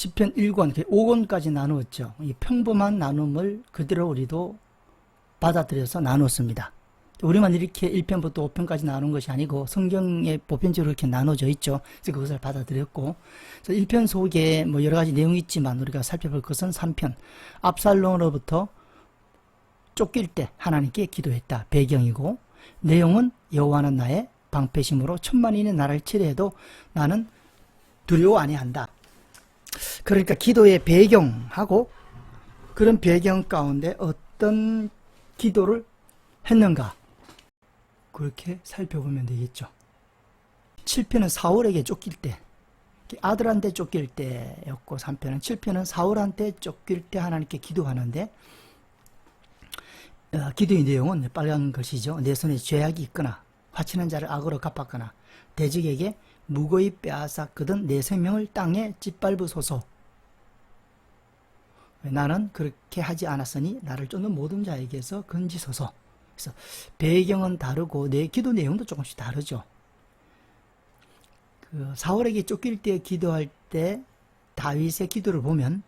시편 1권, 5권까지 나누었죠. 이 평범한 나눔을 그대로 우리도 받아들여서 나눴습니다. 우리만 이렇게 1편부터 5편까지 나눈 것이 아니고 성경에 보편적으로 이렇게 나눠져 있죠. 그래서 그것을 받아들였고, 1편 속에 뭐 여러 가지 내용이 있지만 우리가 살펴볼 것은 3편. 압살롬으로부터 쫓길 때 하나님께 기도했다. 배경이고, 내용은 여호와는 나의 방패심으로 천만인의 나를 치려해도 나는 두려워 아니한다. 그러니까 기도의 배경하고 그런 배경 가운데 어떤 기도를 했는가, 그렇게 살펴보면 되겠죠. 7편은 사울에게 쫓길 때, 아들한테 쫓길 때였고, 3편은 7편은 사울한테 쫓길 때 하나님께 기도하는데, 기도의 내용은 빨간 것이죠. 내 손에 죄악이 있거나 화치는 자를 악으로 갚았거나 대적에게 무고히 빼앗았거든 내 생명을 땅에 짓밟으소서. 나는 그렇게 하지 않았으니 나를 쫓는 모든 자에게서 건지소서. 그래서 배경은 다르고 내 기도 내용도 조금씩 다르죠. 사울에게 쫓길 때 기도할 때 다윗의 기도를 보면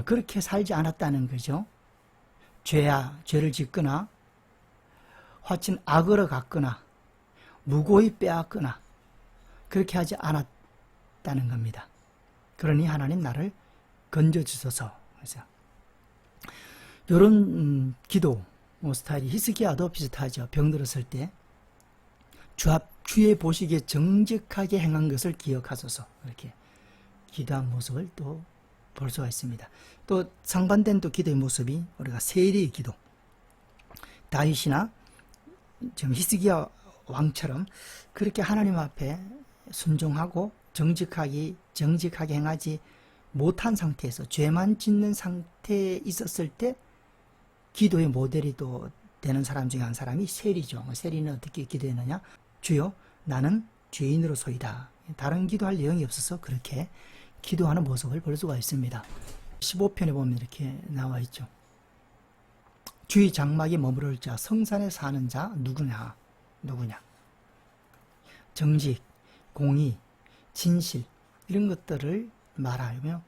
그렇게 살지 않았다는 거죠. 죄를 짓거나 화친 악으로 갔거나 무고히 빼앗거나 그렇게 하지 않았다는 겁니다. 그러니 하나님 나를 건져주소서. 그래서 이런 기도 스타일이 히스기야도 비슷하죠. 병들었을 때 주의 보시기에 정직하게 행한 것을 기억하소서. 이렇게 기도한 모습을 또 볼 수가 있습니다. 또 상반된 또 기도의 모습이 우리가 세리의 기도, 다윗이나 지금 히스기야 왕처럼 그렇게 하나님 앞에 순종하고 정직하게 행하지 못한 상태에서 죄만 짓는 상태에 있었을 때 기도의 모델이 또 되는 사람 중에 한 사람이 세리죠. 세리는 어떻게 기도했느냐? 주여 나는 죄인으로소이다. 다른 기도할 내용이 없어서 그렇게 기도하는 모습을 볼 수가 있습니다. 15편에 보면 이렇게 나와 있죠. 주의 장막에 머무를 자, 성산에 사는 자 누구냐? 정직, 공의, 진실 이런 것들을 말하며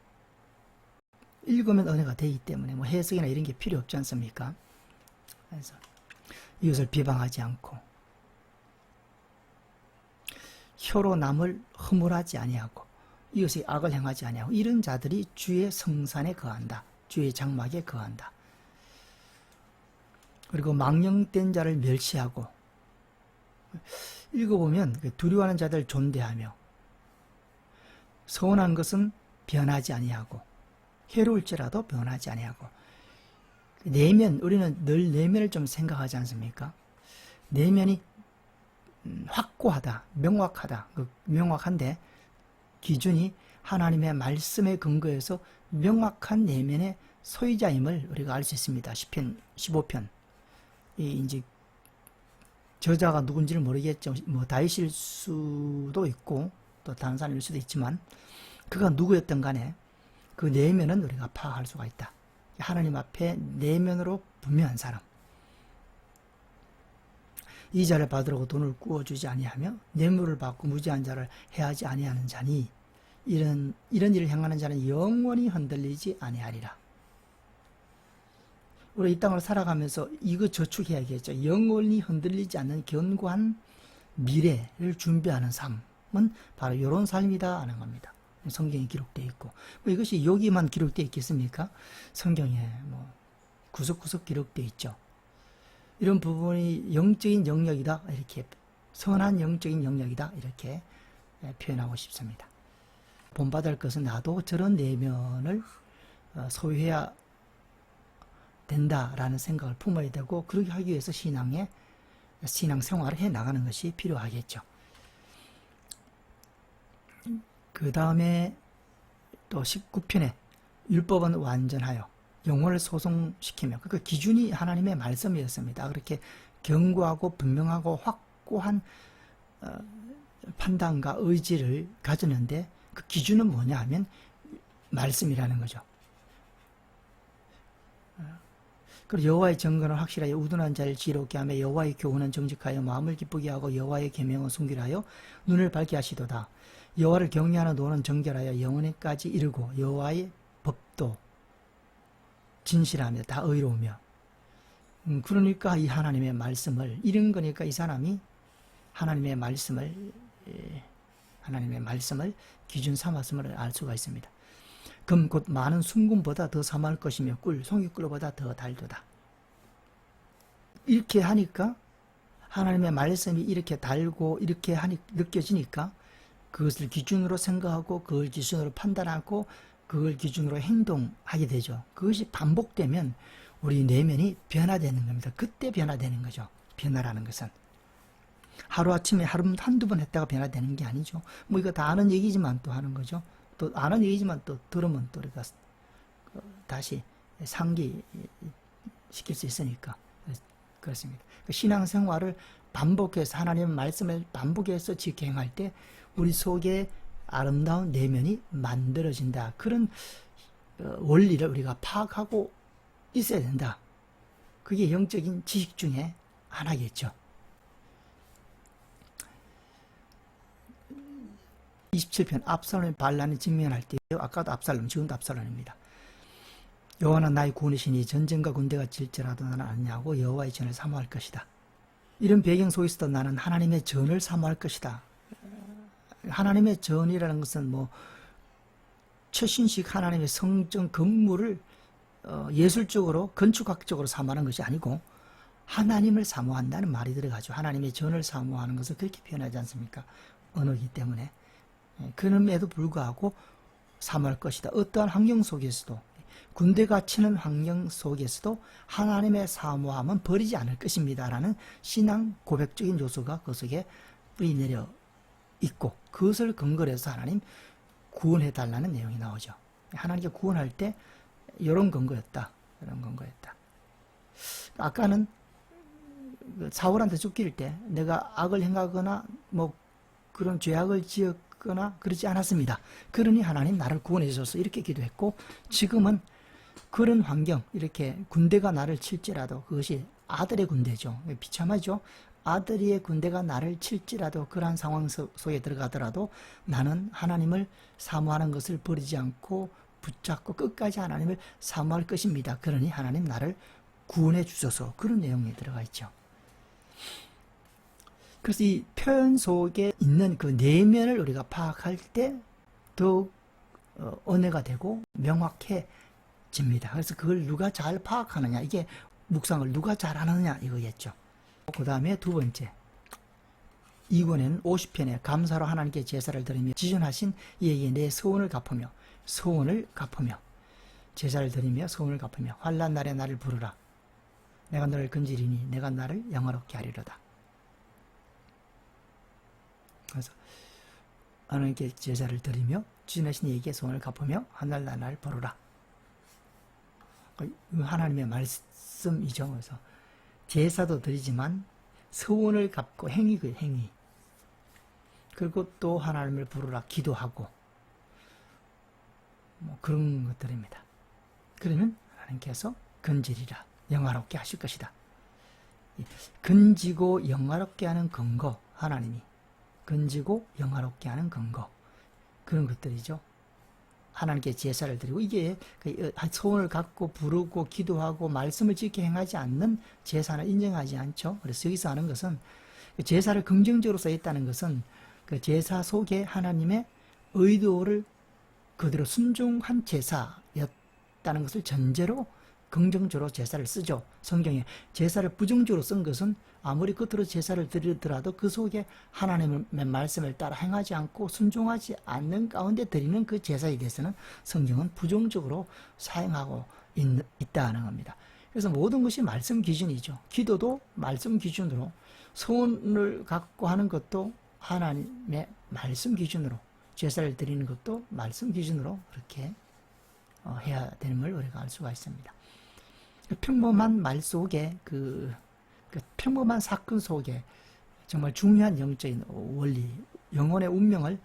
읽으면 은혜가 되기 때문에 뭐 해석이나 이런 게 필요 없지 않습니까? 그래서 이것을 비방하지 않고 혀로 남을 허물하지 아니하고 이것이 악을 행하지 아니하고 이런 자들이 주의 성산에 거한다. 주의 장막에 거한다. 그리고 망령된 자를 멸시하고 읽어보면 두려워하는 자들 존대하며 서운한 것은 변하지 아니하고 해로울지라도 변하지 아니하고 내면, 우리는 늘 내면을 좀 생각하지 않습니까? 내면이 확고하다, 명확하다. 명확한데 기준이 하나님의 말씀에 근거해서 명확한 내면의 소유자임을 우리가 알 수 있습니다. 시편 15편. 이제 저자가 누군지를 모르겠죠. 뭐 다윗일 수도 있고 또 다른 사람일 수도 있지만 그가 누구였든 간에 그 내면은 우리가 파악할 수가 있다. 하나님 앞에 내면으로 분명한 사람. 이자를 받으려고 돈을 구워주지 아니하며 뇌물을 받고 무지한 자를 해하지 아니하는 자니 이런 일을 행하는 자는 영원히 흔들리지 아니하리라. 우리 이 땅을 살아가면서 이거 저축해야겠죠. 영원히 흔들리지 않는 견고한 미래를 준비하는 삶은 바로 이런 삶이다 하는 겁니다. 성경에 기록되어 있고 뭐 이것이 여기만 기록되어 있겠습니까? 성경에 뭐 구석구석 기록되어 있죠. 이런 부분이 영적인 영역이다, 이렇게 선한 영적인 영역이다 이렇게 표현하고 싶습니다. 본받을 것은 나도 저런 내면을 소유해야 된다라는 생각을 품어야 되고 그렇게 하기 위해서 신앙 생활을 해 나가는 것이 필요하겠죠. 그 다음에 또 19편에 율법은 완전하여 영혼을 소송시키며 그 기준이 하나님의 말씀이었습니다. 그렇게 견고하고 분명하고 확고한 판단과 의지를 가졌는데 그 기준은 뭐냐 하면 말씀이라는 거죠. 그리고 여호와의 정건을 확실하여 우둔한 자를 지혜롭게 하며 여호와의 교훈은 정직하여 마음을 기쁘게 하고 여호와의 계명은 순결하여 눈을 밝게 하시도다. 여호와를 경외하는 노는 정결하여 영원히까지 이르고 여호와의 법도 진실하며 다 의로우며. 그러니까 이 하나님의 말씀을, 이런 거니까 이 사람이 하나님의 말씀을 기준 삼았음을 알 수가 있습니다. 금 곧 많은 순금보다 더 사모할 것이며 꿀 송이꿀보다 더 달도다. 이렇게 하니까 하나님의 말씀이 이렇게 달고 이렇게 느껴지니까 그것을 기준으로 생각하고 그걸 기준으로 판단하고 그걸 기준으로 행동하게 되죠. 그것이 반복되면 우리 내면이 변화되는 겁니다. 그때 변화되는 거죠. 변화라는 것은 하루아침에 한두 번 했다가 변화되는 게 아니죠. 뭐 이거 다 아는 얘기지만 또 하는 거죠. 또 아는 얘기지만 또 들으면 또 우리가 다시 상기시킬 수 있으니까 그렇습니다. 신앙생활을 반복해서 하나님의 말씀을 반복해서 지켜 행할 때 우리 속에 아름다운 내면이 만들어진다. 그런 원리를 우리가 파악하고 있어야 된다. 그게 영적인 지식 중에 하나겠죠. 27편 압살롬의 반란이 직면할 때요. 아까도 압살롬, 지금도 압살롬입니다. 여호와는 나의 구원이시니 전쟁과 군대가 질지라도 나는 아니냐고 여호와의 전을 사모할 것이다. 이런 배경 속에서도 나는 하나님의 전을 사모할 것이다. 하나님의 전이라는 것은 뭐 최신식 하나님의 성전 건물을 예술적으로 건축학적으로 사모하는 것이 아니고 하나님을 사모한다는 말이 들어가죠. 하나님의 전을 사모하는 것을 그렇게 표현하지 않습니까? 언어이기 때문에. 그럼에도 불구하고 사모할 것이다. 어떠한 환경 속에서도 군대가 치는 환경 속에서도 하나님의 사모함은 버리지 않을 것입니다. 라는 신앙 고백적인 요소가 그 속에 뿌리내려 있고 그것을 근거로 해서 하나님 구원해 달라는 내용이 나오죠. 하나님께 구원할 때 이런 근거였다. 이런 근거였다. 아까는 사울한테 쫓길 때 내가 악을 행하거나 뭐 그런 죄악을 지었거나 그러지 않았습니다. 그러니 하나님 나를 구원해 주셔서 이렇게 기도했고 지금은 그런 환경, 이렇게 군대가 나를 칠지라도 그것이 아들의 군대죠. 비참하죠. 아들의 군대가 나를 칠지라도 그러한 상황 속에 들어가더라도 나는 하나님을 사모하는 것을 버리지 않고 붙잡고 끝까지 하나님을 사모할 것입니다. 그러니 하나님 나를 구원해 주셔서 그런 내용이 들어가 있죠. 그래서 이 표현 속에 있는 그 내면을 우리가 파악할 때 더욱 은혜가 되고 명확해집니다. 그래서 그걸 누가 잘 파악하느냐, 이게 묵상을 누가 잘 하느냐 이거겠죠. 그 다음에 두 번째, 이권에는 50편에 감사로 하나님께 제사를 드리며 지존하신 이에게 내 소원을 갚으며 제사를 드리며 소원을 갚으며 환난 날에 나를 부르라. 내가 너를 건지리니 내가 나를 영화롭게 하리로다. 그래서 하나님께 제사를 드리며 지존하신 이에게 소원을 갚으며 환난 날에 나를 부르라. 하나님의 말씀이죠. 그래서 제사도 드리지만 소원을 갚고 행위, 그리고 또 하나님을 부르라 기도하고 뭐 그런 것들입니다. 그러면 하나님께서 건지리라 영화롭게 하실 것이다. 건지고 영화롭게 하는 근거, 하나님이 건지고 영화롭게 하는 근거, 그런 것들이죠. 하나님께 제사를 드리고, 이게 소원을 갖고 부르고 기도하고 말씀을 지켜 행하지 않는 제사는 인정하지 않죠. 그래서 여기서 하는 것은 제사를 긍정적으로 써있다는 것은 그 제사 속에 하나님의 의도를 그대로 순종한 제사였다는 것을 전제로 긍정적으로 제사를 쓰죠. 성경에 제사를 부정적으로 쓴 것은 아무리 겉으로 제사를 드리더라도 그 속에 하나님의 말씀을 따라 행하지 않고 순종하지 않는 가운데 드리는 그 제사에 대해서는 성경은 부정적으로 사용하고 있다는 겁니다. 그래서 모든 것이 말씀 기준이죠. 기도도 말씀 기준으로, 소원을 갖고 하는 것도 하나님의 말씀 기준으로, 제사를 드리는 것도 말씀 기준으로 그렇게 해야 되는 걸 우리가 알 수가 있습니다. 평범한 말 속에 그 평범한 사건 속에 정말 중요한 영적인 원리, 영혼의 운명을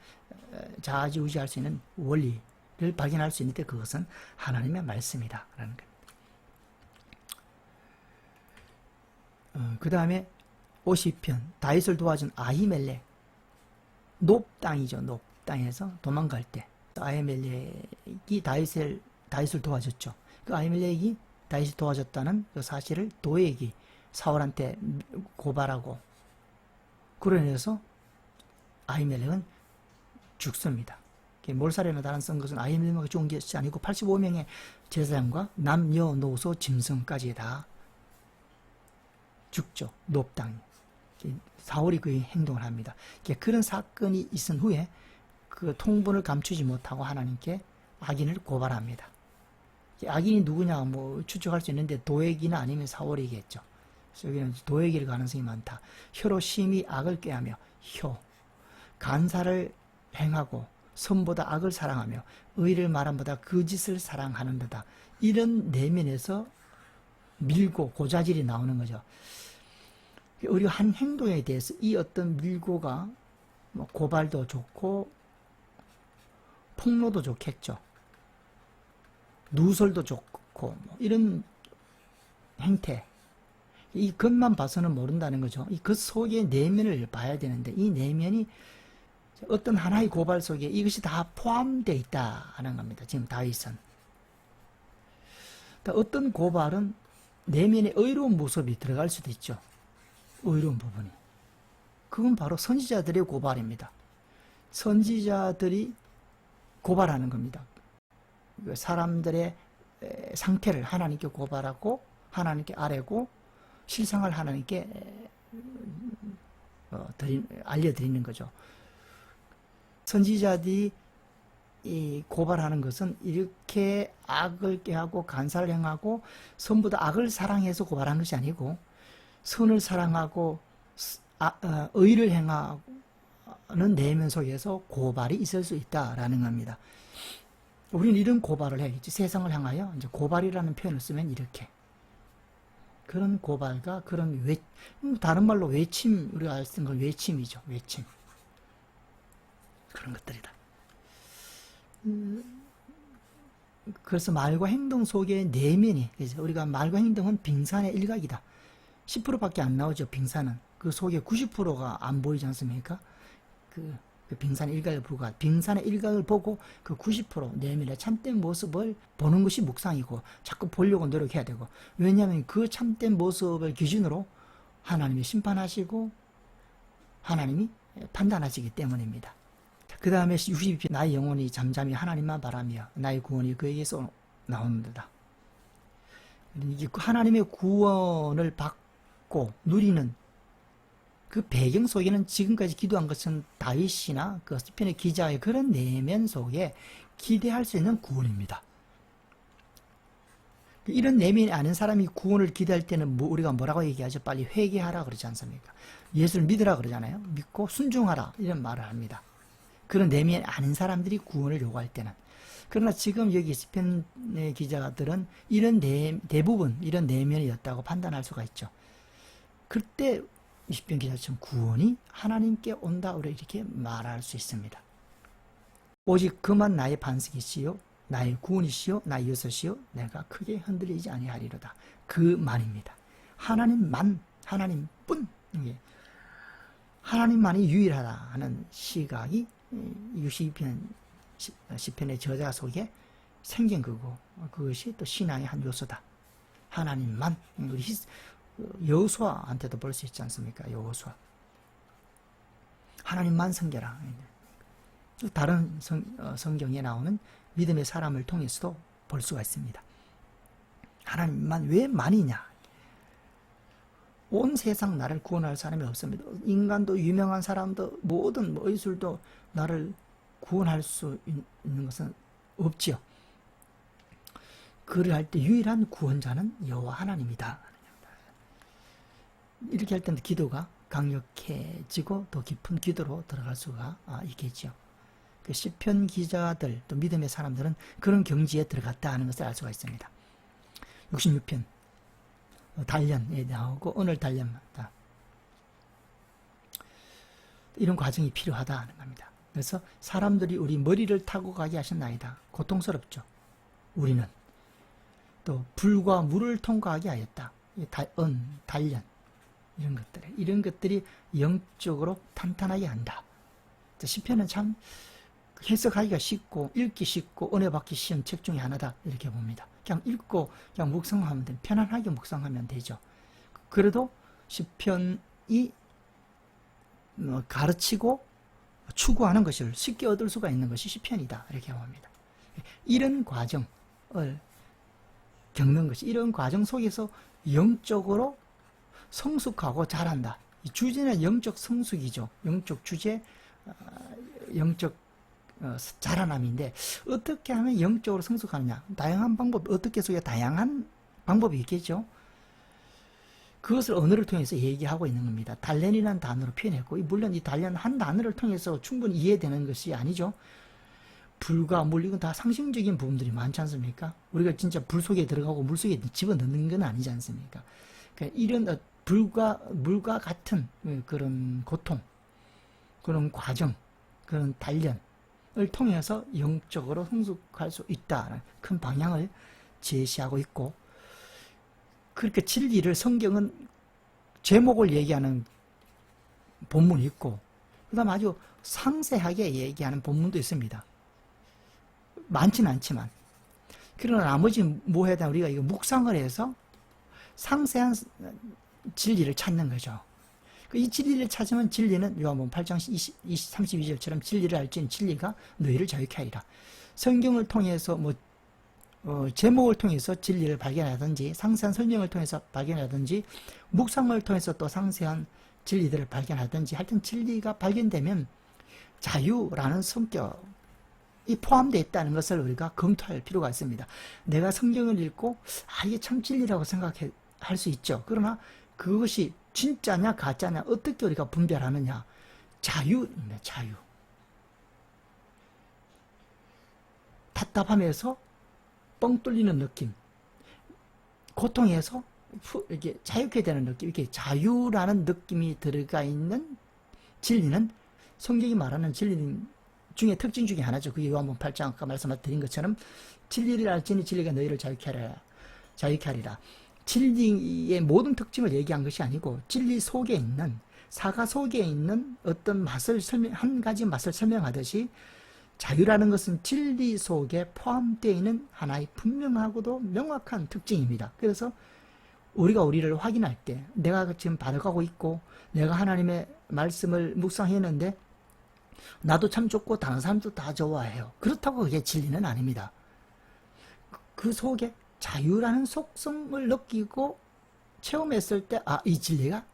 좌지우지할 수 있는 원리를 발견할 수 있는데 그것은 하나님의 말씀이다 라는 겁니다. 그 다음에 50편 다윗을 도와준 아히멜렉, 높 땅이죠. 높 땅에서 도망갈 때 아히멜렉이 다윗을 도와줬죠. 그 아히멜렉이 다윗이 도와줬다는 그 사실을 도액이 사울한테 고발하고, 그로 인해서 아히멜렉은 죽습니다. 몰살에 나타난 쓴 것은 아히멜렉이 죽은 것이 아니고 85명의 제사장과 남녀노소 짐승까지 다 죽죠. 높당이. 사울이 그 행동을 합니다. 그런 사건이 있은 후에 그 통분을 감추지 못하고 하나님께 악인을 고발합니다. 악인이 누구냐 뭐 추측할 수 있는데 도액이나 아니면 사울이겠죠. 여기는 도액일 가능성이 많다. 혀로 심히 악을 꾀하며 간사를 행하고 선보다 악을 사랑하며 의를 말함보다 거짓을 사랑하는 데다. 이런 내면에서 밀고 고자질이 나오는 거죠. 우리가 한 행동에 대해서 이 어떤 밀고가 뭐 고발도 좋고 폭로도 좋겠죠. 누설도 좋고 뭐 이런 행태, 이 겉만 봐서는 모른다는 거죠. 이 겉 속의 내면을 봐야 되는데 이 내면이 어떤 하나의 고발 속에 이것이 다 포함되어 있다 하는 겁니다. 지금 다윗은. 어떤 고발은 내면의 의로운 모습이 들어갈 수도 있죠. 의로운 부분이. 그건 바로 선지자들의 고발입니다. 선지자들이 고발하는 겁니다. 사람들의 상태를 하나님께 고발하고 하나님께 아뢰고 실상을 하나님께 알려드리는 거죠. 선지자들이 이 고발하는 것은 이렇게 악을 꾀하고 간사를 행하고 전부 다 악을 사랑해서 고발하는 것이 아니고 선을 사랑하고 의를 행하는 내면 속에서 고발이 있을 수 있다라는 겁니다. 우리는 이런 고발을 해야겠지. 세상을 향하여 이제 고발이라는 표현을 쓰면 이렇게 그런 고발과 그런 다른 말로 외침, 우리가 쓰는 건 외침이죠. 외침. 그런 것들이다. 그래서 말과 행동 속의 내면이, 우리가 말과 행동은 빙산의 일각이다. 10%밖에 안 나오죠. 빙산은. 그 속에 90%가 안 보이지 않습니까? 그 빙산의 일각을 보고, 빙산의 일각을 보고 그 90% 내면의 참된 모습을 보는 것이 묵상이고 자꾸 보려고 노력해야 되고, 왜냐하면 그 참된 모습을 기준으로 하나님이 심판하시고 하나님이 판단하시기 때문입니다. 그 다음에 62편 나의 영혼이 잠잠히 하나님만 바라며 나의 구원이 그에게서 나옵니다. 하나님의 구원을 받고 누리는 그 배경 속에는 지금까지 기도한 것은 다윗이나 그 시편의 기자의 그런 내면 속에 기대할 수 있는 구원입니다. 이런 내면이 아는 사람이 구원을 기대할 때는 우리가 뭐라고 얘기하죠? 빨리 회개하라 그러지 않습니까? 예수를 믿으라 그러잖아요. 믿고 순종하라 이런 말을 합니다. 그런 내면이 아는 사람들이 구원을 요구할 때는. 그러나 지금 여기 시편의 기자들은 이런 대부분 이런 내면이었다고 판단할 수가 있죠. 그때 시편 기자처럼 구원이 하나님께 온다 우리 이렇게 말할 수 있습니다. 오직 그만 나의 반석이시요 나의 구원이시요 나의 요새시요 내가 크게 흔들리지 아니하리로다. 그 말입니다. 하나님만, 하나님뿐, 하나님만이 유일하다 하는 시각이 62편 시편의 저자 속에 생긴 거고, 그것이 또 신앙의 한 요소다. 하나님만. 우리 여호수아한테도 볼 수 있지 않습니까? 여호수아. 하나님만 섬겨라. 다른 성경에 나오는 믿음의 사람을 통해서도 볼 수가 있습니다. 하나님만. 왜 만이냐? 온 세상 나를 구원할 사람이 없습니다. 인간도 유명한 사람도 모든 의술도 나를 구원할 수 있는 것은 없지요. 그를 할 때 유일한 구원자는 여호와 하나님이다. 이렇게 할 때는 기도가 강력해지고 더 깊은 기도로 들어갈 수가 있겠죠. 그 시편 기자들 또 믿음의 사람들은 그런 경지에 들어갔다 하는 것을 알 수가 있습니다. 66편 단련에 나오고 오늘 단련마다 이런 과정이 필요하다 하는 겁니다. 그래서 사람들이 우리 머리를 타고 가게 하셨나이다. 고통스럽죠. 우리는 또 불과 물을 통과하게 하였다. 단련 이런 것들이 영적으로 탄탄하게 한다. 시편은 참 해석하기가 쉽고 읽기 쉽고 은혜 받기 쉬운 책 중에 하나다 이렇게 봅니다. 그냥 읽고 그냥 묵상하면 돼. 편안하게 묵상하면 되죠. 그래도 시편이 가르치고 추구하는 것을 쉽게 얻을 수가 있는 것이 시편이다 이렇게 봅니다. 이런 과정을 겪는 것이, 이런 과정 속에서 영적으로 성숙하고 자란다. 이 주제는 영적 성숙이죠. 영적 주제, 영적 자라남인데 어떻게 하면 영적으로 성숙하느냐. 다양한 방법, 어떻게 속에 다양한 방법이 있겠죠. 그것을 언어를 통해서 얘기하고 있는 겁니다. 단련이라는 단어로 표현했고, 물론 이 단련 한 단어를 통해서 충분히 이해되는 것이 아니죠. 불과 물, 이건 다 상징적인 부분들이 많지 않습니까? 우리가 진짜 불 속에 들어가고 물 속에 집어넣는 건 아니지 않습니까? 그러니까 이런 물과 같은 그런 고통, 그런 과정, 그런 단련을 통해서 영적으로 성숙할 수 있다는 큰 방향을 제시하고 있고, 그렇게 진리를 성경은 제목을 얘기하는 본문이 있고, 그 다음 아주 상세하게 얘기하는 본문도 있습니다. 많지는 않지만. 그러나 나머지 뭐 해야 되나, 우리가 이거 묵상을 해서 상세한 진리를 찾는 거죠. 이 진리를 찾으면 진리는 요한복음 8장 32절처럼 진리를 알지니 진리가 너희를 자유케 하리라. 성경을 통해서 제목을 통해서 진리를 발견하든지, 상세한 설명을 통해서 발견하든지, 묵상을 통해서 또 상세한 진리들을 발견하든지, 하여튼 진리가 발견되면 자유라는 성격이 포함되어 있다는 것을 우리가 검토할 필요가 있습니다. 내가 성경을 읽고 이게 참 진리라고 생각할 수 있죠. 그러나 그것이 진짜냐 가짜냐 어떻게 우리가 분별하느냐. 자유입니다. 자유. 답답함에서 뻥 뚫리는 느낌, 고통에서 이렇게 자유케 되는 느낌, 이렇게 자유라는 느낌이 들어가 있는 진리는 성경이 말하는 진리 중에 특징 중에 하나죠. 그게 요한복음 8장 아까 말씀드린 것처럼 진리를 알지니 진리가 너희를 자유케 하리라. 진리의 모든 특징을 얘기한 것이 아니고 진리 속에 있는, 사과 속에 있는 어떤 맛을 한 가지 맛을 설명하듯이 자유라는 것은 진리 속에 포함되어 있는 하나의 분명하고도 명확한 특징입니다. 그래서 우리가 우리를 확인할 때, 내가 지금 받아가고 있고 내가 하나님의 말씀을 묵상했는데 나도 참 좋고 다른 사람도 다 좋아해요. 그렇다고 그게 진리는 아닙니다. 그 속에 자유라는 속성을 느끼고 체험했을 때 이 진리가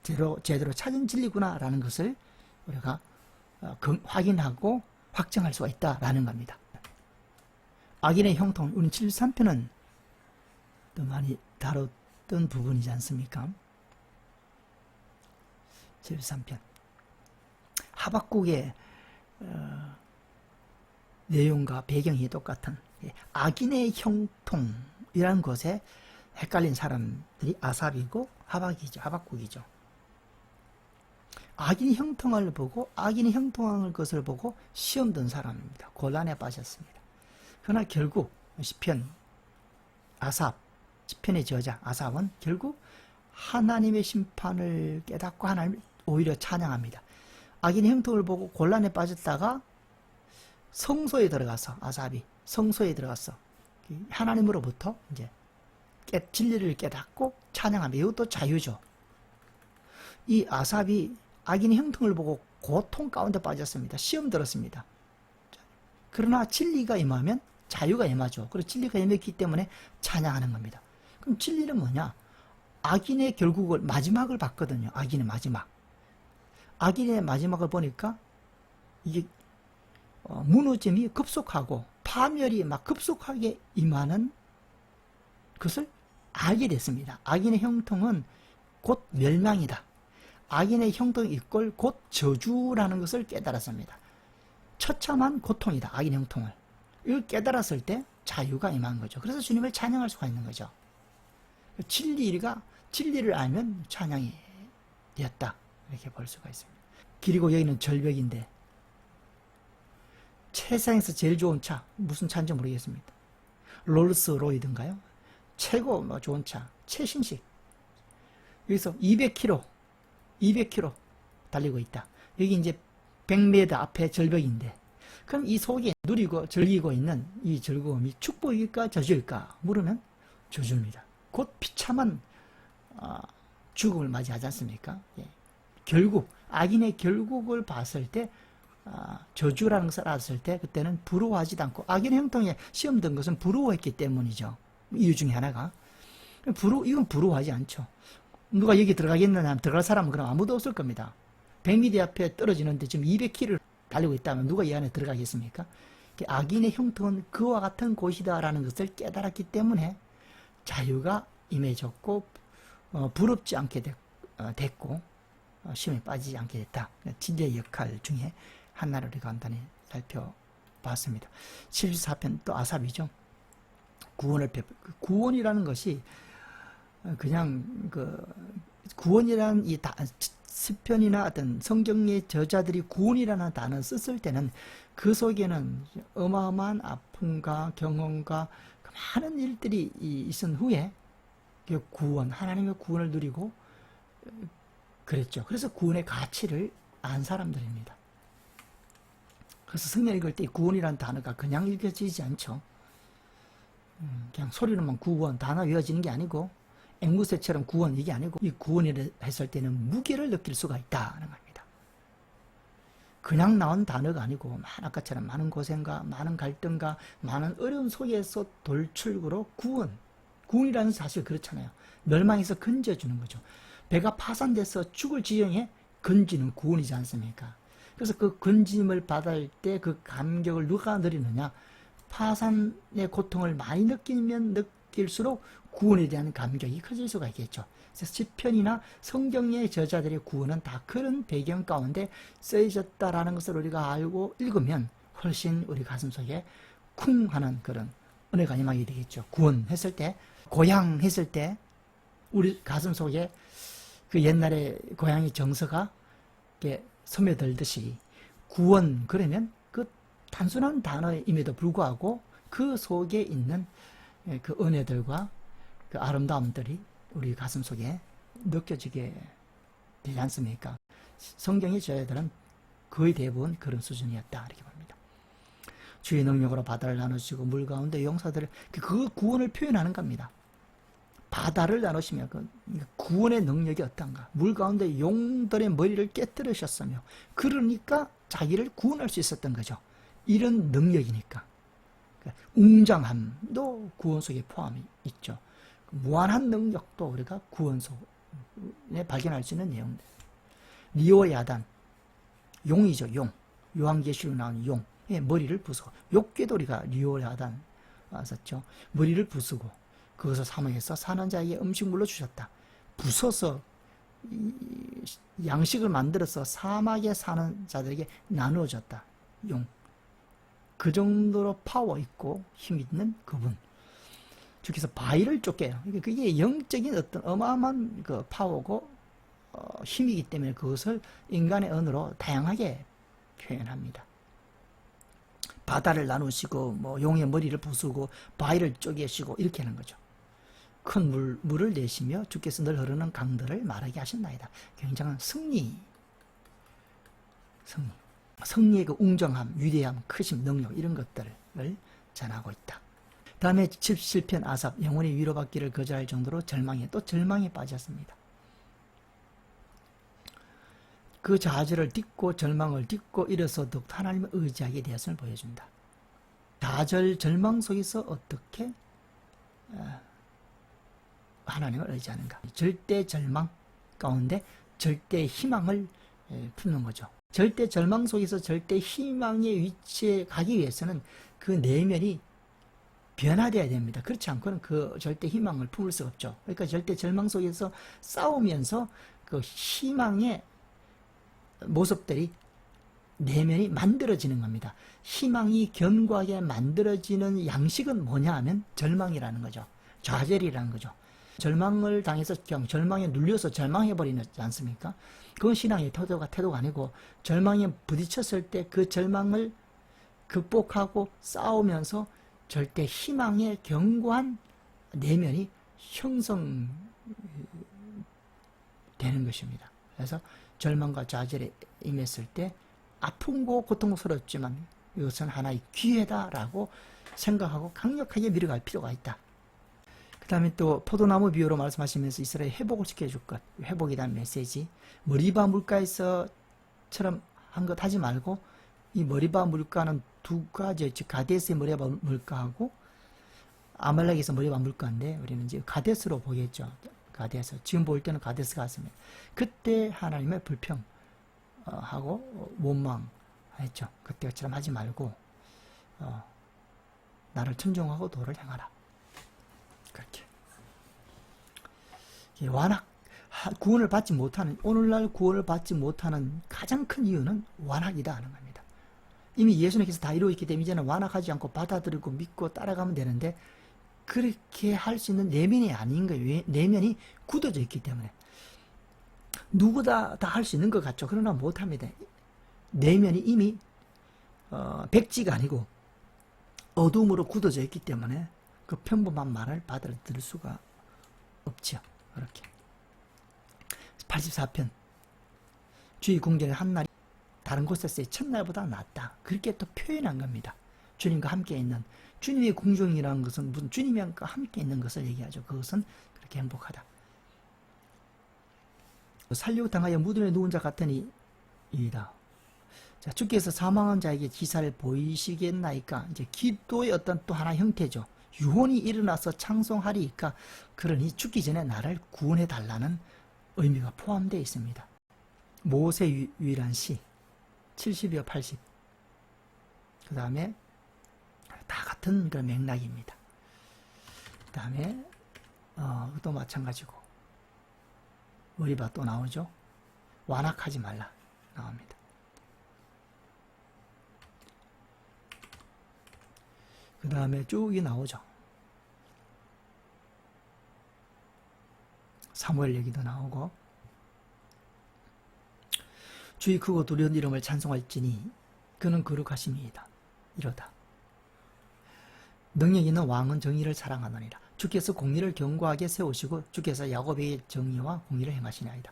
제대로 찾은 진리구나 라는 것을 우리가 확인하고 확정할 수가 있다라는 겁니다. 악인의 형통, 우리 73편은 또 많이 다뤘던 부분이지 않습니까? 73편. 하박국의 내용과 배경이 똑같은 악인의 형통이라는 것에 헷갈린 사람들이 아삽이고 하박국이죠. 악인이 형통을 보고, 악인이 형통한 것을 보고 시험 든 사람입니다. 곤란에 빠졌습니다. 그러나 결국 시편의 저자 아삽은 결국 하나님의 심판을 깨닫고 하나님을 오히려 찬양합니다. 악인의 형통을 보고 곤란에 빠졌다가 성소에 들어가서, 아삽이 성소에 들어가서 하나님으로부터 이제 진리를 깨닫고 찬양합니다. 이것도 자유죠. 이 아삽이 악인의 형통을 보고 고통 가운데 빠졌습니다. 시험 들었습니다. 그러나 진리가 임하면 자유가 임하죠. 그리고 진리가 임했기 때문에 찬양하는 겁니다. 그럼 진리는 뭐냐? 악인의 결국을, 마지막을 봤거든요. 악인의 마지막. 악인의 마지막을 보니까 이게 무너짐이 급속하고 파멸이 막 급속하게 임하는 것을 알게 됐습니다. 악인의 형통은 곧 멸망이다. 악인의 형통이 이꼴 곧 저주라는 것을 깨달았습니다. 처참한 고통이다. 악인의 형통을. 이걸 깨달았을 때 자유가 임한 거죠. 그래서 주님을 찬양할 수가 있는 거죠. 진리를 알면 찬양이 되었다. 이렇게 볼 수가 있습니다. 그리고 여기는 절벽인데 세상에서 제일 좋은 차, 무슨 차인지 모르겠습니다. 롤스로이드인가요? 최고 좋은 차, 최신식. 여기서 200km 달리고 있다. 여기 이제 100m 앞에 절벽인데, 그럼 이 속에 누리고 즐기고 있는 이 즐거움이 축복일까 저주일까 물으면 저주입니다. 곧 비참한 죽음을 맞이하지 않습니까? 예. 결국 악인의 결국을 봤을 때 저주라는 것을 알았을 때 그때는 부러워하지도 않고, 악인의 형통에 시험 든 것은 부러워했기 때문이죠. 이유 중에 하나가. 이건 부러워하지 않죠. 누가 여기 들어가겠느냐 하면 들어갈 사람은 그럼 아무도 없을 겁니다. 100m 앞에 떨어지는데 지금 200km 달리고 있다면 누가 이 안에 들어가겠습니까? 악인의 형통은 그와 같은 곳이다라는 것을 깨달았기 때문에 자유가 임해졌고 부럽지 않게 됐고 시험에 빠지지 않게 됐다. 진리의 역할 중에 하나를 우리가 간단히 살펴봤습니다. 74편 또 아삽이죠. 구원이라는 것이 그냥 구원이라는 이 시편이나 어떤 성경의 저자들이 구원이라는 단어를 썼을 때는 그 속에는 어마어마한 아픔과 경험과 많은 일들이 있은 후에 구원, 하나님의 구원을 누리고 그랬죠. 그래서 구원의 가치를 안 사람들입니다. 그래서 성경 읽을 때 구원이라는 단어가 그냥 읽혀지지 않죠. 그냥 소리로만 구원, 단어 외워지는 게 아니고 앵무새처럼 구원 이게 아니고, 이 구원이라 했을 때는 무게를 느낄 수가 있다는 겁니다. 그냥 나온 단어가 아니고 아까처럼 많은 고생과 많은 갈등과 많은 어려움 속에서 돌출구로 구원이라는 사실 그렇잖아요. 멸망에서 건져주는 거죠. 배가 파산돼서 죽을 지경에 건지는 구원이지 않습니까? 그래서 그 건짐을 받을 때 그 감격을 누가 누리느냐? 파산의 고통을 많이 느끼면 느낄수록 구원에 대한 감격이 커질 수가 있겠죠. 그래서 시편이나 성경의 저자들의 구원은 다 그런 배경 가운데 쓰여졌다라는 것을 우리가 알고 읽으면 훨씬 우리 가슴속에 쿵 하는 그런 은혜가 임하게 되겠죠. 구원했을 때, 고향했을 때 우리 가슴속에 그 옛날에 고향의 정서가 스며들듯이 구원, 그러면 그 단순한 단어임에도 불구하고 그 속에 있는 그 은혜들과 그 아름다움들이 우리 가슴속에 느껴지게 되지 않습니까? 성경의 저자들은 거의 대부분 그런 수준이었다 이렇게 봅니다. 주의 능력으로 바다를 나누시고 물 가운데 용사들을, 그 구원을 표현하는 겁니다. 바다를 나누시며 그 구원의 능력이 어떤가? 물 가운데 용들의 머리를 깨뜨리셨으며, 그러니까 자기를 구원할 수 있었던 거죠. 이런 능력이니까. 웅장함도 구원 속에 포함이 있죠. 무한한 능력도 우리가 구원 속에 발견할 수 있는 내용들. 리오야단, 용이죠. 용. 요한계시로 나오는 용. 머리를 부수고, 욕궤도 우리가 리오야단 썼죠. 머리를 부수고 그것을 사망해서 사는 자에게 음식물로 주셨다. 부숴서 양식을 만들어서 사막에 사는 자들에게 나누어 줬다. 용. 그 정도로 파워 있고 힘 있는 그분. 주께서 바위를 쫓겨요. 그게 영적인 어떤 어마어마한 그 파워고 힘이기 때문에 그것을 인간의 언어로 다양하게 표현합니다. 바다를 나누시고 용의 머리를 부수고 바위를 쪼개시고 이렇게 하는 거죠. 큰 물을 내시며 주께서 늘 흐르는 강들을 마르게 하신나이다. 굉장한 승리의 그 웅정함, 위대함, 크심, 능력 이런 것들을 전하고 있다. 다음에 77편 아삽, 영원히 위로받기를 거절할 정도로 절망에 빠졌습니다. 그 좌절을 딛고 절망을 딛고 이래서 더욱 하나님을 의지하게 되었음을 보여준다. 좌절, 절망 속에서 어떻게 하나님을 의지하는가? 절대 절망 가운데 절대 희망을 품는 거죠. 절대 절망 속에서 절대 희망의 위치에 가기 위해서는 그 내면이 변화되어야 됩니다. 그렇지 않고는 그 절대 희망을 품을 수 없죠. 그러니까 절대 절망 속에서 싸우면서 그 희망의 모습들이 내면이 만들어지는 겁니다. 희망이 견고하게 만들어지는 양식은 뭐냐 하면 절망이라는 거죠. 좌절이라는 거죠. 절망을 당해서 그냥 절망에 눌려서 절망해버리지 않습니까? 그건 신앙의 태도가 아니고, 절망에 부딪혔을 때 그 절망을 극복하고 싸우면서 절대 희망의 견고한 내면이 형성되는 것입니다. 그래서 절망과 좌절에 임했을 때 아프고 고통스럽지만 이것은 하나의 기회다라고 생각하고 강력하게 밀어갈 필요가 있다. 그 다음에 또 포도나무 비유로 말씀하시면서 이스라엘 회복을 시켜줄 것, 회복이라는 메시지. 머리바 물가에서처럼 한 것 하지 말고 이 머리바 물가는 두 가지, 즉 가데스의 머리바 물가하고 아말렉에서 머리바 물가인데 우리는 이제 가데스로 보겠죠. 가데스. 지금 볼 때는 가데스 같습니다. 그때 하나님의 불평 하고 원망했죠. 그때처럼 하지 말고 나를 천종하고 도를 행하라. 그렇게 완악, 구원을 받지 못하는, 오늘날 구원을 받지 못하는 가장 큰 이유는 완악이다 하는 겁니다. 이미 예수님께서 다 이루어졌기 때문에 이제는 완악하지 않고 받아들이고 믿고 따라가면 되는데 그렇게 할 수 있는 내면이 아닌 거예요. 내면이 굳어져 있기 때문에. 누구다 다 할 수 있는 것 같죠. 그러나 못합니다. 내면이 이미 백지가 아니고 어둠으로 굳어져 있기 때문에 그 평범한 말을 받아들일 수가 없죠. 그렇게 84편 주의 궁전의 한날이 다른 곳에서의 첫날보다 낫다. 그렇게 또 표현한 겁니다. 주님과 함께 있는, 주님의 궁정이라는 것은 무슨 주님과 함께 있는 것을 얘기하죠. 그것은 그렇게 행복하다. 살려고 당하여 무덤에 누운 자 같으니 이다. 자, 주께서 사망한 자에게 기사를 보이시겠나이까? 이제 기도의 어떤 또 하나의 형태죠. 유언이 일어나서 찬송하리이까? 그러니 죽기 전에 나를 구원해 달라는 의미가 포함되어 있습니다. 모세 유일한 시 70이어 80. 그 다음에 다 같은 그 맥락입니다. 그 다음에 또 마찬가지고 머리바 또 나오죠. 완악하지 말라 나옵니다. 그 다음에 쭉이 나오죠. 사무엘 얘기도 나오고 주의 크고 두려운 이름을 찬송할지니 그는 거룩하심이이다. 이러다. 능력 있는 왕은 정의를 사랑하느니라. 주께서 공의를 견고하게 세우시고 주께서 야곱의 정의와 공의를 행하시나이다.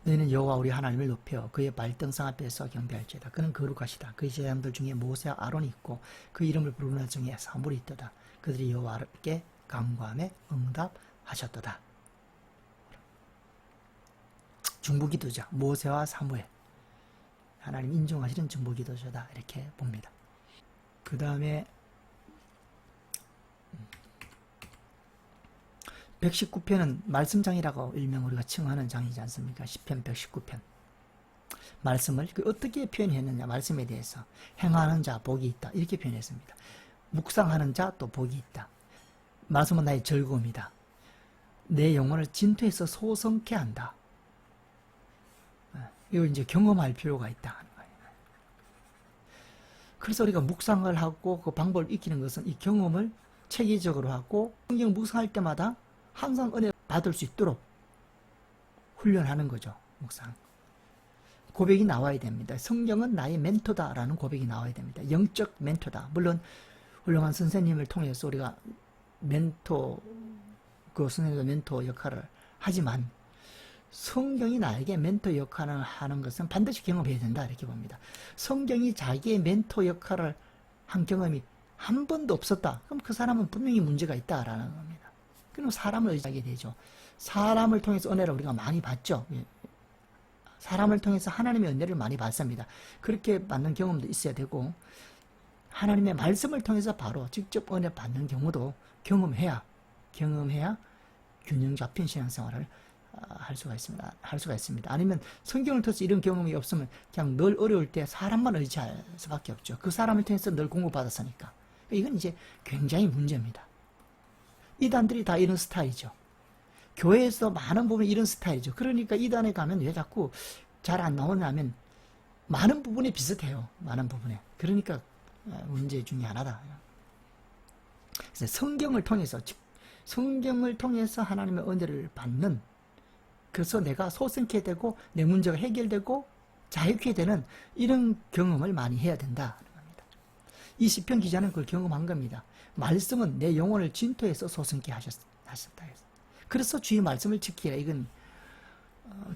너희는 여호와 우리 하나님을 높여 그의 발등상 앞에서 경배할지어다. 그는 거룩하시다. 그의 제자들 중에 모세와 아론이 있고 그 이름을 부르는 중에 사물이 있도다. 그들이 여호와께 간구함에 응답하셨도다. 중보기도자 모세와 사무엘, 하나님 인정하시는 중보기도자다 이렇게 봅니다. 그 다음에 119편은 말씀장이라고 일명 우리가 칭하는 장이지 않습니까? 시편 119편. 말씀을 어떻게 표현했느냐, 말씀에 대해서. 행하는 자 복이 있다. 이렇게 표현했습니다. 묵상하는 자 또 복이 있다. 말씀은 나의 즐거움이다. 내 영혼을 진토에서 소성케 한다. 이걸 이제 경험할 필요가 있다 하는 거예요. 그래서 우리가 묵상을 하고 그 방법을 익히는 것은 이 경험을 체계적으로 하고 성경 묵상할 때마다 항상 은혜 받을 수 있도록 훈련하는 거죠. 묵상. 고백이 나와야 됩니다. 성경은 나의 멘토다라는 고백이 나와야 됩니다. 영적 멘토다. 물론 훌륭한 선생님을 통해서 우리가 멘토, 그 선생님의 멘토 역할을 하지만 성경이 나에게 멘토 역할을 하는 것은 반드시 경험해야 된다 이렇게 봅니다. 성경이 자기의 멘토 역할을 한 경험이 한 번도 없었다. 그럼 그 사람은 분명히 문제가 있다라는 겁니다. 그럼 사람을 의지하게 되죠. 사람을 통해서 은혜를 우리가 많이 받죠. 사람을 통해서 하나님의 은혜를 많이 받습니다. 그렇게 받는 경험도 있어야 되고 하나님의 말씀을 통해서 바로 직접 은혜 받는 경우도 경험해야 균형 잡힌 신앙생활을 할 수가 있습니다. 아니면 성경을 통해서 이런 경험이 없으면 그냥 늘 어려울 때 사람만 의지할 수밖에 없죠. 그 사람을 통해서 늘 공부받았으니까. 이건 이제 굉장히 문제입니다. 이단들이 다 이런 스타일이죠. 교회에서 많은 부분이 이런 스타일이죠. 그러니까 이단에 가면 왜 자꾸 잘 안 나오냐면 많은 부분이 비슷해요. 많은 부분에. 그러니까 문제 중에 하나다. 그래서 성경을 통해서 하나님의 은혜를 받는, 그래서 내가 소생케 되고 내 문제가 해결되고 자유케 되는 이런 경험을 많이 해야 된다. 이 시편 기자는 그걸 경험한 겁니다. 말씀은 내 영혼을 진토에서 소생케 하셨다. 그래서 주의 말씀을 지키라. 이건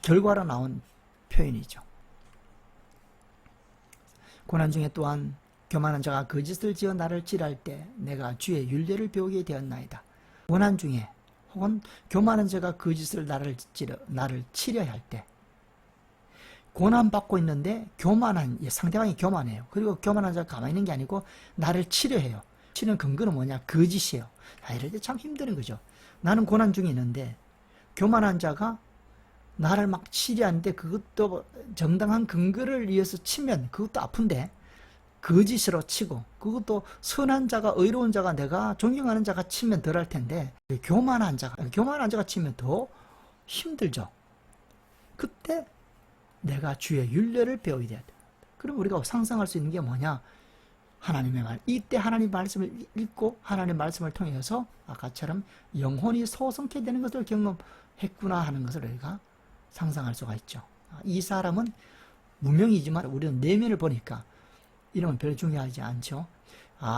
결과로 나온 표현이죠. 고난 중에 또한 교만한 자가 거짓을 지어 나를 찌랄 때 내가 주의 율례를 배우게 되었나이다. 고난 중에 혹은 교만한 자가 거짓을 나를 치려 할 때, 고난받고 있는데 상대방이 교만해요. 그리고 교만한 자가 가만히 있는 게 아니고 나를 치려 해요. 치는 근거는 뭐냐? 거짓이에요. 이럴 때 참 힘든 거죠. 나는 고난 중에 있는데 교만한 자가 나를 막 치려 하는데 그것도 정당한 근거를 위해서 치면 그것도 아픈데, 거짓으로 치고 그것도 선한 자가, 의로운 자가, 내가 존경하는 자가 치면 덜할 텐데 교만한 자가 치면 더 힘들죠. 그때 내가 주의 율례를 배워야 돼. 그럼 우리가 상상할 수 있는 게 뭐냐? 하나님의 말. 이때 하나님 말씀을 읽고 하나님 말씀을 통해서 아까처럼 영혼이 소성케 되는 것을 경험했구나 하는 것을 우리가 상상할 수가 있죠. 이 사람은 무명이지만 우리는 내면을 보니까 이름은 별로 중요하지 않죠.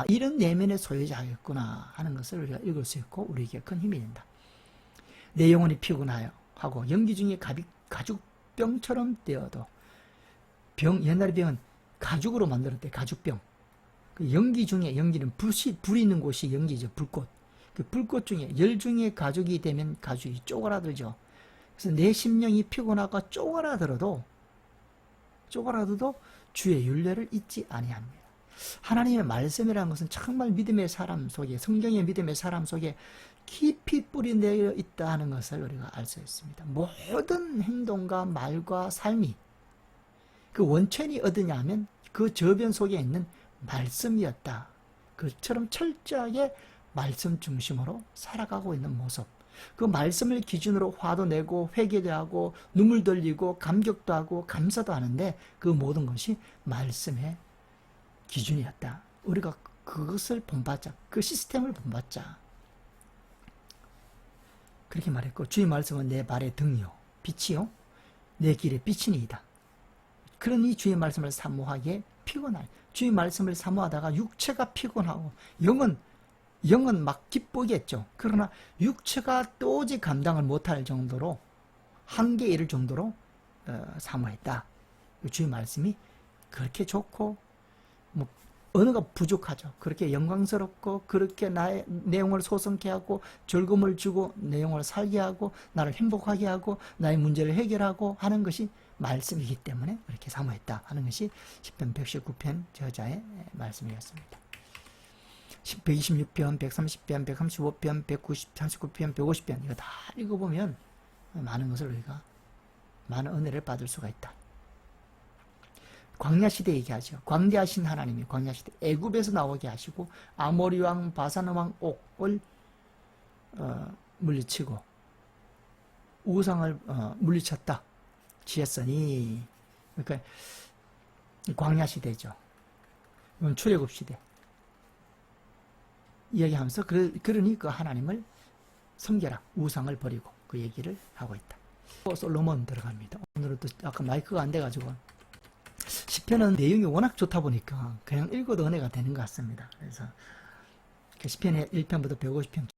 이런 내면의 소유자였구나 하는 것을 우리가 읽을 수 있고 우리에게 큰 힘이 된다. 내 영혼이 피곤하여 하고 연기 중에 가죽병처럼 되어도 옛날의 병은 가죽으로 만들었대. 가죽병. 그 연기 중에, 연기는 불이 있는 곳이 연기죠. 불꽃. 그 불꽃 중에, 열 중에 가죽이 되면 가죽이 쪼그라들죠. 그래서 내 심령이 피곤하고 쪼그라들어도 주의 율례를 잊지 아니합니다. 하나님의 말씀이라는 것은 정말 믿음의 사람 속에, 성경의 믿음의 사람 속에 깊이 뿌리내려 있다 하는 것을 우리가 알 수 있습니다. 모든 행동과 말과 삶이 그 원천이 어디냐 하면 그 저변 속에 있는 말씀이었다. 그처럼 철저하게 말씀 중심으로 살아가고 있는 모습. 그 말씀을 기준으로 화도 내고 회개도 하고 눈물도 흘리고 감격도 하고 감사도 하는데 그 모든 것이 말씀의 기준이었다. 우리가 그것을 본받자. 그 시스템을 본받자. 그렇게 말했고, 주의 말씀은 내 발의 등이요 빛이요 내 길의 빛이니이다. 그러니 주의 말씀을 사모하기에 피곤할. 주의 말씀을 사모하다가 육체가 피곤하고 영은 막 기쁘겠죠. 그러나 육체가 도저히 감당을 못할 정도로 한계에 이를 정도로 사모했다. 주의 말씀이 그렇게 좋고 뭐 언어가 부족하죠. 그렇게 영광스럽고 그렇게 나의 내용을 소성케 하고 즐거움을 주고 내용을 살게 하고 나를 행복하게 하고 나의 문제를 해결하고 하는 것이 말씀이기 때문에 그렇게 사모했다 하는 것이 시편 119편 저자의 말씀이었습니다. 126편, 130편, 135편, 139편, 150편 이거 다 읽어보면 많은 것을 우리가 많은 은혜를 받을 수가 있다. 광야시대 얘기하죠. 광대하신 하나님이 광야시대 애굽에서 나오게 하시고 아모리 왕, 바산 왕 옥을 물리치고 우상을 물리쳤다. 지었으니 그러니까 광야시대죠. 이건 출애굽시대. 이야기하면서 그러니 그 하나님을 섬겨라. 우상을 버리고 그 얘기를 하고 있다. 솔로몬 들어갑니다. 오늘은 또 아까 마이크가 안 돼가지고 시편은 내용이 워낙 좋다 보니까 그냥 읽어도 은혜가 되는 것 같습니다. 그래서 시편의 1편부터 150편